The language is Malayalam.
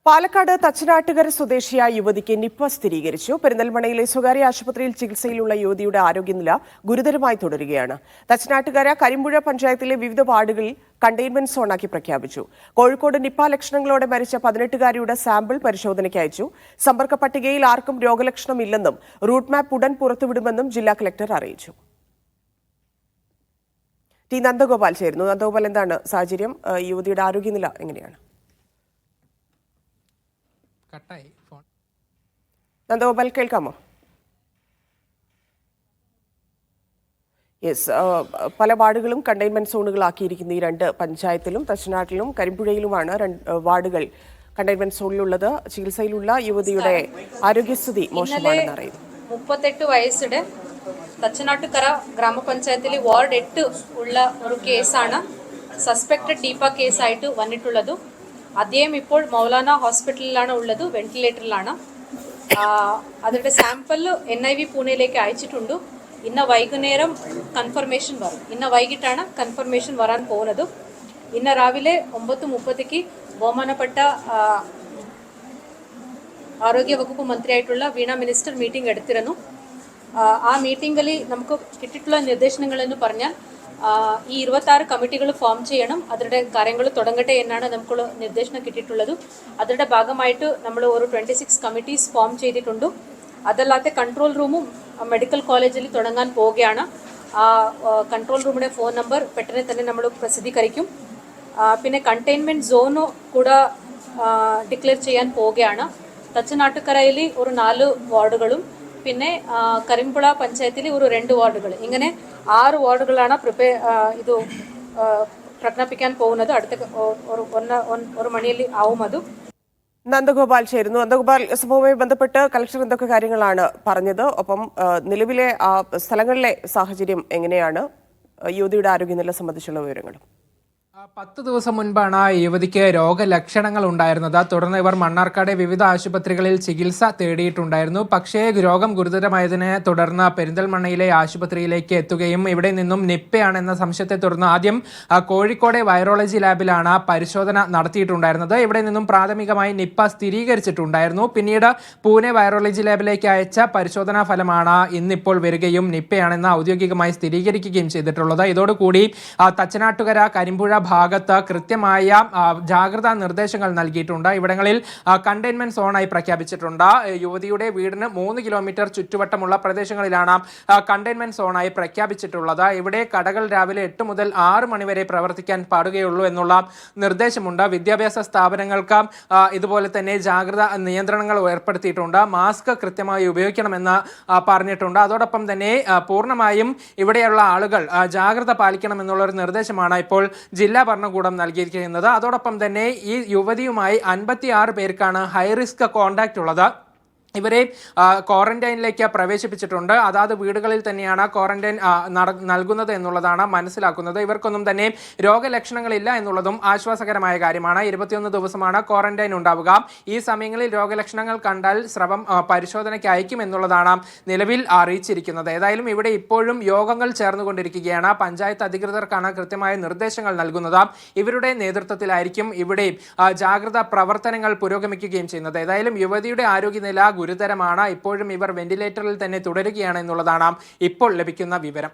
പാലക്കാട് തച്ചനാട്ടുകര സ്വദേശിയായ യുവതിക്ക് നിപ്പ സ്ഥിരീകരിച്ചു. പെരിന്തൽമണ്ണയിലെ സ്വകാര്യ ആശുപത്രിയിൽ ചികിത്സയിലുള്ള യുവതിയുടെ ആരോഗ്യനില ഗുരുതരമായി തുടരുകയാണ്. തച്ചനാട്ടുകര കരിമ്പുഴ പഞ്ചായത്തിലെ വിവിധ വാർഡുകളിൽ കണ്ടെയ്ൻമെന്റ് സോണാക്കി പ്രഖ്യാപിച്ചു. കോഴിക്കോട് നിപ്പ ലക്ഷണങ്ങളോടെ മരിച്ച 18-കാരിയുടെ സാമ്പിൾ പരിശോധനയ്ക്ക് അയച്ചു. സമ്പർക്ക പട്ടികയിൽ ആർക്കും രോഗലക്ഷണമില്ലെന്നും റൂട്ട് മാപ്പ് ഉടൻ പുറത്തുവിടുമെന്നും ജില്ലാ കളക്ടർ അറിയിച്ചു. ടി നന്ദഗോപാൽ ചേരുന്നു. നന്ദഗോപാൽ, എന്താണ് സാഹചര്യം? യുവതിയുടെ ആരോഗ്യനില എങ്ങനെയാണ്? നന്ദഗോപാൽ, കേൾക്കാമോ? യെസ്, പല വാർഡുകളും കണ്ടെയ്ൻമെന്റ് സോണുകളാക്കിയിരിക്കുന്ന ഈ രണ്ട് പഞ്ചായത്തിലും തച്ചനാട്ടിലും കരിമ്പുഴയിലുമാണ് വാർഡുകൾ കണ്ടെയ്ൻമെന്റ് സോണിലുള്ളത്. ചികിത്സയിലുള്ള യുവതിയുടെ ആരോഗ്യസ്ഥിതി മോശമാണെന്ന് അറിയുന്നു. 38 വയസ്സുടെ തച്ചനാട്ടുകര ഗ്രാമപഞ്ചായത്തിൽ വാർഡ് 8 ഉള്ള ഒരു കേസാണ് സസ്പെക്റ്റഡ് ഡീപ്പ കേസായിട്ട് വന്നിട്ടുള്ളത്. അദ്ദേഹം ഇപ്പോൾ മൗലാന ഹോസ്പിറ്റലിലാണ് ഉള്ളത്, വെന്റിലേറ്ററിലാണ്. അതിന്റെ സാമ്പിൾ NIV പൂനെയിലേക്ക് അയച്ചിട്ടുണ്ട്. ഇന്ന് വൈകുന്നേരം കൺഫർമേഷൻ വരും. ഇന്ന് വൈകിട്ടാണ് കൺഫർമേഷൻ വരാൻ പോകുന്നത്. ഇന്ന് രാവിലെ 9:30 ബഹുമാനപ്പെട്ട ആരോഗ്യവകുപ്പ് മന്ത്രിയായിട്ടുള്ള വീണ മിനിസ്റ്റർ മീറ്റിംഗ് എടുത്തിരുന്നു. ആ മീറ്റിംഗിൽ നമുക്ക് കിട്ടിയിട്ടുള്ള നിർദ്ദേശങ്ങളെന്ന് പറഞ്ഞാൽ ഈ 26 കമ്മിറ്റികൾ ഫോം ചെയ്യണം, അതിൻ്റെ കാര്യങ്ങൾ തുടങ്ങട്ടെ എന്നാണ് നമുക്കുള്ള നിർദ്ദേശം കിട്ടിയിട്ടുള്ളത്. അതിൻ്റെ ഭാഗമായിട്ട് നമ്മൾ ഒരു 26 കമ്മിറ്റീസ് ഫോം ചെയ്തിട്ടുണ്ട്. അതല്ലാതെ കൺട്രോൾ റൂമും മെഡിക്കൽ കോളേജിൽ തുടങ്ങാൻ പോവുകയാണ്. ആ കൺട്രോൾ റൂമിൻ്റെ ഫോൺ നമ്പർ പെട്ടെന്ന് തന്നെ നമ്മൾ പ്രസിദ്ധീകരിക്കും. പിന്നെ കണ്ടെയ്ൻമെൻറ്റ് സോണ് കൂടെ ഡിക്ലെയർ ചെയ്യാൻ പോവുകയാണ്. തച്ചനാട്ടുകരയിൽ ഒരു 4 വാർഡുകളും പിന്നെ കരിമ്പുഴ പഞ്ചായത്തിൽ ഒരു 2 വാർഡുകൾ, ഇങ്ങനെ 6 വാർഡുകളാണ് ഇത് പ്രഖ്യാപിക്കാൻ പോകുന്നത്. അടുത്ത ഒരു മണിയിൽ ആവും അത്. നന്ദഗോപാൽ ചേരുന്നു. നന്ദഗോപാൽ, സംഭവവുമായി ബന്ധപ്പെട്ട് കളക്ടർ എന്തൊക്കെ കാര്യങ്ങളാണ് പറഞ്ഞത്? ഒപ്പം നിലവിലെ സ്ഥലങ്ങളിലെ സാഹചര്യം എങ്ങനെയാണ്? യുവതിയുടെ ആരോഗ്യനില സംബന്ധിച്ചുള്ള വിവരങ്ങളും. 10 ദിവസം മുൻപാണ് യുവതിക്ക് രോഗലക്ഷണങ്ങൾ ഉണ്ടായിരുന്നത്. തുടർന്ന് ഇവർ മണ്ണാർക്കാട് വിവിധ ആശുപത്രികളിൽ ചികിത്സ തേടിയിട്ടുണ്ടായിരുന്നു. പക്ഷേ രോഗം ഗുരുതരമായതിനെ തുടർന്ന് പെരിന്തൽമണ്ണയിലെ ആശുപത്രിയിലേക്ക് എത്തുകയും ഇവിടെ നിന്നും നിപ്പയാണെന്ന സംശയത്തെ തുടർന്ന് ആദ്യം കോഴിക്കോട് വൈറോളജി ലാബിലാണ് പരിശോധന നടത്തിയിട്ടുണ്ടായിരുന്നത്. ഇവിടെ നിന്നും പ്രാഥമികമായി നിപ്പ സ്ഥിരീകരിച്ചിട്ടുണ്ടായിരുന്നു. പിന്നീട് പൂനെ വൈറോളജി ലാബിലേക്ക് അയച്ച പരിശോധനാ ഫലമാണ് ഇന്നിപ്പോൾ വരികയും നിപ്പയാണെന്ന് ഔദ്യോഗികമായി സ്ഥിരീകരിക്കുകയും ചെയ്തിട്ടുള്ളത്. ഇതോടുകൂടി തച്ചനാട്ടുകര കരിമ്പുഴ ഭാഗത്ത് കൃത്യമായ ജാഗ്രതാ നിർദ്ദേശങ്ങൾ നൽകിയിട്ടുണ്ട്. ഇവിടങ്ങളിൽ കണ്ടെയ്ൻമെന്റ് സോണായി പ്രഖ്യാപിച്ചിട്ടുണ്ട്. യുവതിയുടെ വീടിന് 3 കിലോമീറ്റർ ചുറ്റുവട്ടമുള്ള പ്രദേശങ്ങളിലാണ് കണ്ടെയ്ൻമെന്റ് സോണായി പ്രഖ്യാപിച്ചിട്ടുള്ളത്. ഇവിടെ കടകൾ രാവിലെ 8 മുതൽ 6 മണി വരെ പ്രവർത്തിക്കാൻ പാടുകയുള്ളൂ എന്നുള്ള നിർദ്ദേശമുണ്ട്. വിദ്യാഭ്യാസ സ്ഥാപനങ്ങൾക്ക് ഇതുപോലെ തന്നെ ജാഗ്രതാ നിയന്ത്രണങ്ങൾ ഏർപ്പെടുത്തിയിട്ടുണ്ട്. മാസ്ക് കൃത്യമായി ഉപയോഗിക്കണമെന്ന് പറഞ്ഞിട്ടുണ്ട്. അതോടൊപ്പം തന്നെ പൂർണ്ണമായും ഇവിടെയുള്ള ആളുകൾ ജാഗ്രത പാലിക്കണമെന്നുള്ളൊരു നിർദ്ദേശമാണ് ഇപ്പോൾ ജില്ലാ ഭരണകൂടം നൽകിയിരിക്കുന്നത്. അതോടൊപ്പം തന്നെ ഈ യുവതിയുമായി 56 പേർക്കാണ് ഹൈ റിസ്ക് കോണ്ടാക്ട് ഉള്ളത്. ഇവരെ ക്വാറന്റൈനിലേക്ക് പ്രവേശിപ്പിച്ചിട്ടുണ്ട്. അതാത് വീടുകളിൽ തന്നെയാണ് ക്വാറന്റൈൻ നൽകുന്നത് എന്നുള്ളതാണ് മനസ്സിലാക്കുന്നത്. ഇവർക്കൊന്നും തന്നെ രോഗലക്ഷണങ്ങളില്ല എന്നുള്ളതും ആശ്വാസകരമായ കാര്യമാണ്. 21 ദിവസമാണ് ക്വാറന്റൈൻ ഉണ്ടാവുക. ഈ സമയങ്ങളിൽ രോഗലക്ഷണങ്ങൾ കണ്ടാൽ സ്രവം പരിശോധനയ്ക്ക് അയക്കും എന്നുള്ളതാണ് നിലവിൽ അറിയിച്ചിരിക്കുന്നത്. ഏതായാലും ഇവിടെ ഇപ്പോഴും യോഗങ്ങൾ ചേർന്നുകൊണ്ടിരിക്കുകയാണ്. പഞ്ചായത്ത് അധികൃതർക്കാണ് കൃത്യമായ നിർദ്ദേശങ്ങൾ നൽകുന്നത്. ഇവരുടെ നേതൃത്വത്തിലായിരിക്കും ഇവിടെ ജാഗ്രതാ പ്രവർത്തനങ്ങൾ പുരോഗമിക്കുകയും ചെയ്യുന്നത്. ഏതായാലും യുവതിയുടെ ആരോഗ്യനില ഗുരുതരമാണ്. ഇപ്പോഴും ഇവർ വെന്റിലേറ്ററിൽ തന്നെ തുടരുകയാണ് എന്നുള്ളതാണ് ഇപ്പോൾ ലഭിക്കുന്ന വിവരം.